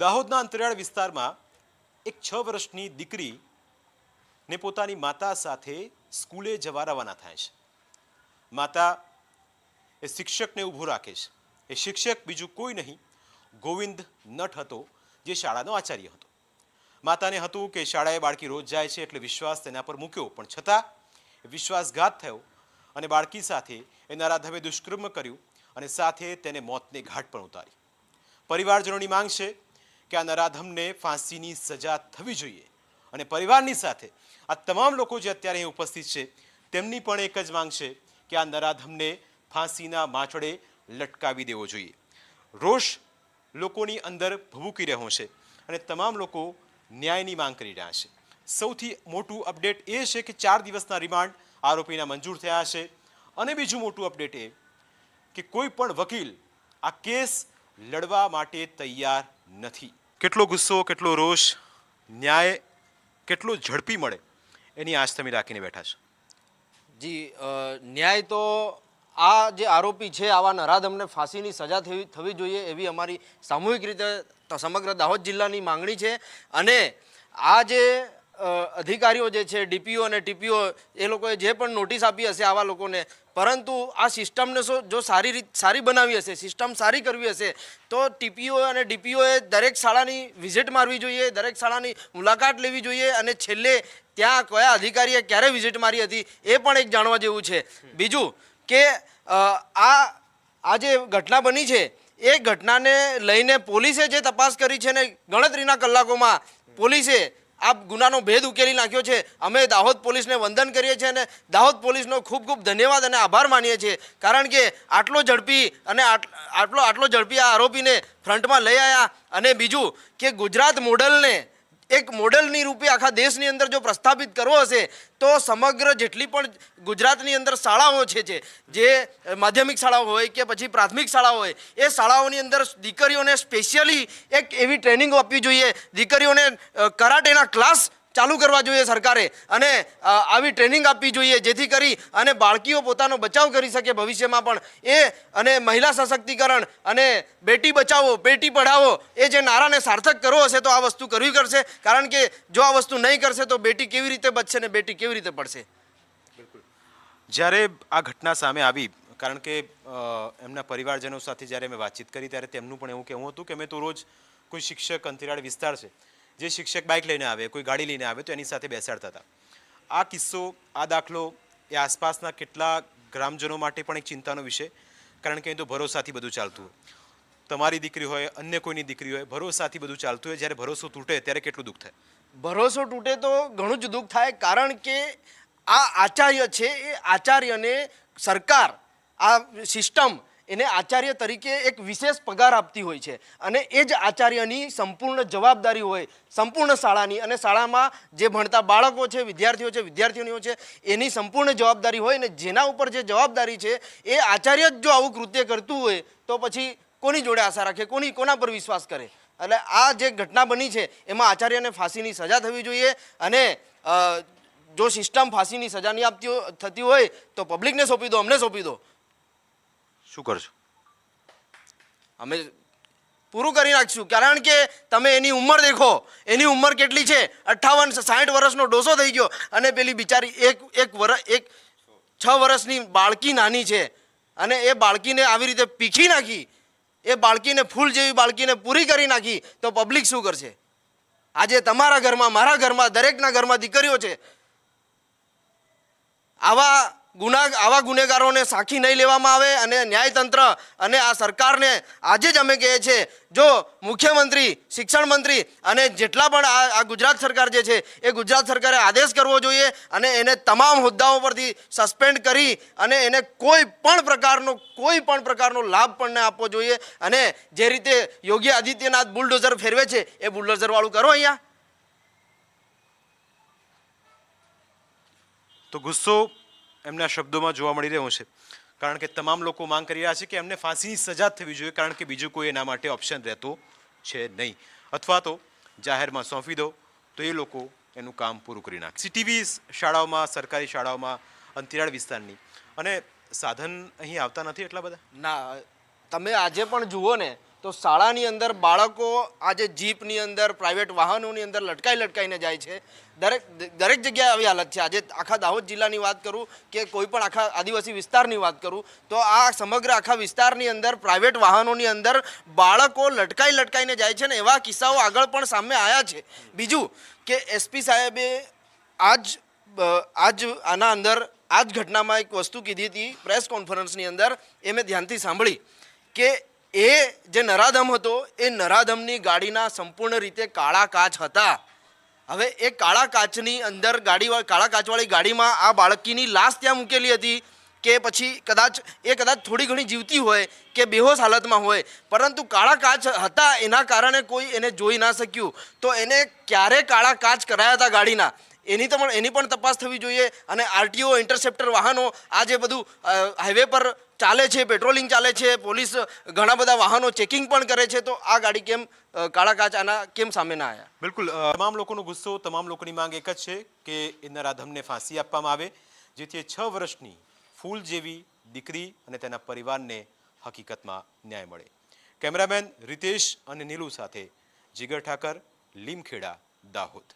દાહોદના અંતરિયાળ વિસ્તારમાં એક 6 વર્ષની દીકરીને પોતાની માતા સાથે સ્કૂલે જવા રવાના થાય છે. માતા એ શિક્ષકને ઊભો રાખે છે. એ શિક્ષક બીજું કોઈ નહીં, ગોવિંદ નટ હતો, જે શાળાનો આચાર્ય હતો. માતાને હતું કે શાળાએ બાળકી રોજ જાય છે એટલે વિશ્વાસ તેના પર મૂક્યો, પણ છતાં વિશ્વાસઘાત થયો અને બાળકી સાથે એ નરાધમે દુષ્કર્મ કર્યું અને સાથે તેને મોતને ઘાટ પણ ઉતારી. પરિવારજનોની માંગ છે કે આ નરાધમને ફાંસીની સજા થવી જોઈએ અને પરિવારની સાથે આ તમામ લોકો જે અત્યારે અહીં ઉપસ્થિત છે તેમની પણ એક જ માંગ છે કે આ નરાધમને ફાંસીના માચડે લટકાવી દેવો જોઈએ. રોષ લોકોની અંદર ભભૂકી રહ્યો છે અને તમામ લોકો ન્યાયની માંગ કરી રહ્યા છે. સૌથી મોટું અપડેટ એ છે કે 4 દિવસના રિમાન્ડ આરોપીના મંજૂર થયા છે અને બીજું મોટું અપડેટ એ કે કોઈ પણ વકીલ આ કેસ લડવા માટે તૈયાર નથી. કેટલો ગુસ્સો, કેટલો રોષ, ન્યાય કેટલો ઝડપી મળે એની આશ તમે રાખીને બેઠા છો. જી, ન્યાય તો આ જે આરોપી છે આવા નરાધમને ફાંસીની સજા થવી જોઈએ એવી અમારી સામૂહિક રીતે સમગ્ર દાહોદ જિલ્લાની માંગણી છે. અને આ જે અધિકારીઓ જે છે ડીપીઓ અને ટીપીઓ એ લોકોએ જે પણ નોટિસ આપી હશે આવા લોકોને, પરંતુ આ સિસ્ટમને જો સારી બનાવી હશે, સિસ્ટમ સારી કરવી હશે તો ટીપીઓ અને ડીપીઓએ દરેક શાળાની વિઝિટ મારવી જોઈએ, દરેક શાળાની મુલાકાત લેવી જોઈએ અને છેલ્લે ત્યાં કયા અધિકારીએ ક્યારે વિઝિટ મારી હતી એ પણ એક જાણવા જેવું છે. બીજું કે આ જે ઘટના બની છે એ ઘટનાને લઈને પોલીસે જે તપાસ કરી છે ને ગણતરીના કલાકોમાં પોલીસે આ ગુનાનો ભેદ ઉકેલી નાખ્યો છે. અમે દાહોદ પોલીસને વંદન કરીએ છીએ અને દાહોદ પોલીસનો ખૂબ ખૂબ ધન્યવાદ અને આભાર માનીએ છીએ, કારણ કે આટલો ઝડપી અને આટલો ઝડપી આ આરોપીને ફ્રન્ટમાં લઈ આવ્યા. અને બીજું કે ગુજરાત મોડલને એક મોડલની રૂપે આખા દેશની અંદર જો પ્રસ્થાપિત કરવો હશે તો સમગ્ર જેટલી પણ ગુજરાતની અંદર શાળાઓ છે જે માધ્યમિક શાળાઓ હોય કે પછી પ્રાથમિક શાળાઓ હોય એ શાળાઓની અંદર દીકરીઓને સ્પેશિયલી એક એવી ટ્રેનિંગ આપવી જોઈએ, દીકરીઓને કરાટેના ક્લાસ ચાલુ કરવા જોઈએ સરકારે અને આવી ટ્રેનિંગ આપવી જોઈએ જેથી કરી અને બાળકીઓ પોતાનો બચાવ કરી શકે ભવિષ્યમાં પણ. અને મહિલા સશક્તિકરણ અને બેટી બચાવો બેટી પઢાવો એ જે નારાને સાર્થક કરવો હશે તો આ વસ્તુ કરવી કરશે, કારણ કે જો આ વસ્તુ નહીં કરશે તો બેટી કેવી રીતે બચશે ને બેટી કેવી રીતે પડશે. બિલકુલ. જ્યારે આ ઘટના સામે આવી, કારણ કે એમના પરિવારજનો સાથે જ્યારે મેં વાતચીત કરી ત્યારે તેમનું પણ એવું કહેવું હતું કે મેં તો રોજ કોઈ શિક્ષક અંતરિયાળ વિસ્તાર છે જે શિક્ષક બાઇક લઈને આવે, કોઈ ગાડી લઈને આવે તો એની સાથે બેસાડતા હતા. આ કિસ્સો, આ દાખલો એ આસપાસના કેટલા ગ્રામજનો માટે પણ એક ચિંતાનો વિષય, કારણ કે અહીં તો ભરોસાથી બધું ચાલતું હોય. તમારી દીકરી હોય, અન્ય કોઈની દીકરી હોય, ભરોસાથી બધું ચાલતું હોય. જ્યારે ભરોસો તૂટે ત્યારે કેટલું દુઃખ થાય. ભરોસો તૂટે તો ઘણું જ દુઃખ થાય, કારણ કે આ આચાર્ય છે એ આચાર્યને સરકાર, આ સિસ્ટમ એને આચાર્ય તરીકે એક વિશેષ પગાર આપતી હોય છે અને એ જ આચાર્યની સંપૂર્ણ જવાબદારી હોય સંપૂર્ણ શાળાની, અને શાળામાં જે ભણતા બાળકો છે, વિદ્યાર્થીઓ છે, વિદ્યાર્થીનીઓ છે એની સંપૂર્ણ જવાબદારી હોય ને જેના ઉપર જે જવાબદારી છે એ આચાર્ય જ જો આવું કૃત્ય કરતું હોય તો પછી કોની જોડે આશા રાખે, કોના પર વિશ્વાસ કરે. એટલે આ જે ઘટના બની છે એમાં આચાર્યને ફાંસીની સજા થવી જોઈએ અને જો સિસ્ટમ ફાંસીની સજા નહીં થતી હોય તો પબ્લિકને સોંપી દો, અમને સોંપી દો. શું કરશો? અમે પૂરું કરી નાખીશું, કારણ કે તમે એની ઉંમર દેખો, એની ઉંમર કેટલી છે, 58-60 વર્ષનો ડોસો થઈ ગયો અને પેલી બિચારી એક 6 વર્ષની બાળકી નાની છે અને એ બાળકીને આવી રીતે પીખી નાખી, એ બાળકીને ફૂલ જેવી બાળકીને પૂરી કરી નાખી તો પબ્લિક શું કરશે? આજે તમારા ઘરમાં, મારા ઘરમાં, દરેકના ઘરમાં દીકરીઓ છે. આવા ગુનેગારોને સાખી નહીં લેવામાં આવે અને ન્યાયતંત્ર અને આ સરકારને આજે જ અમે કહીએ છીએ, જો મુખ્યમંત્રી, શિક્ષણ મંત્રી અને જેટલા પણ આ ગુજરાત સરકાર જે છે એ ગુજરાત સરકારે આદેશ કરવો જોઈએ અને એને તમામ હોદ્દાઓ પરથી સસ્પેન્ડ કરી અને એને કોઈ પણ પ્રકારનો લાભ પણ ન આપવો જોઈએ. અને જે રીતે યોગી આદિત્યનાથ બુલડોઝર ફેરવે છે એ બુલડોઝર વાળું કરો અહીંયા. તો ગુસ્સો એમના શબ્દોમાં જોવા મળી રહ્યો છે, કારણ કે તમામ લોકો માંગ કરી રહ્યા છે કે એમને ફાંસીની સજા થવી જોઈએ, કારણ કે બીજું કોઈ એના માટે ઓપ્શન રહેતો છે નહીં, અથવા તો જાહેરમાં સોંપી દો તો એ લોકો એનું કામ પૂરું કરી નાખે. સીટીવી શાળાઓમાં, સરકારી શાળાઓમાં, અંતરિયાળ વિસ્તારની, અને સાધન અહીં આવતા નથી એટલા બધા. ના, તમે આજે પણ જુઓ ને તો શાળાની અંદર બાળકો આજે જીપની અંદર પ્રાઇવેટ વાહનોની અંદર લટકાઈને જાય છે. દરેક જગ્યાએ આવી હાલત છે. આજે આખા દાહોદ જિલ્લાની વાત કરું કે કોઈ પણ આખા આદિવાસી વિસ્તારની વાત કરું તો આ સમગ્ર આખા વિસ્તારની અંદર પ્રાઇવેટ વાહનોની અંદર બાળકો લટકાઈને જાય છે ને એવા કિસ્સાઓ આગળ પણ સામે આવ્યા છે. બીજું કે એસપી સાહેબે આજ આના અંદર આ જ ઘટનામાં એક વસ્તુ કીધી હતી પ્રેસ કોન્ફરન્સની અંદર, એ મેં ધ્યાનથી સાંભળી કે એ જે નરાધમ હતો એ નરાધમની ગાડીના સંપૂર્ણ રીતે કાળા કાચ હતા. હવે એ કાળા કાચની અંદર કાળા કાચવાળી ગાડીમાં આ બાળકીની લાશ ત્યાં મૂકેલી હતી કે પછી કદાચ થોડી ઘણી જીવતી હોય કે બેહોશ હાલતમાં હોય, પરંતુ કાળા કાચ હતા એના કારણે કોઈ એને જોઈ ના શક્યું. તો એને ક્યારે કાળા કાચ કરાયા હતા ગાડીના એની પણ તપાસ થવી જોઈએ. અને આરટીઓ ઇન્ટરસેપ્ટર વાહનો આ જે બધું હાઈવે પર ચાલે છે, પેટ્રોલિંગ ચાલે છે, પોલીસ ઘણા બધા વાહનો ચેકિંગ પણ કરે છે, તો આ ગાડી કેમ કાળા કાચ આના કેમ સામે ના આવ્યા? બિલકુલ, તમામ લોકોનો ગુસ્સો, તમામ લોકોની માંગ એક જ છે કે એ નરાધમને ફાંસી આપવામાં આવે, જેથી 6 વર્ષની ફૂલ જેવી દીકરી અને તેના પરિવારને હકીકતમાં ન્યાય મળે. કેમેરામેન રિતેશ અને નીલુ સાથે જીગર ઠાકર, લીમખેડા, દાહોદ.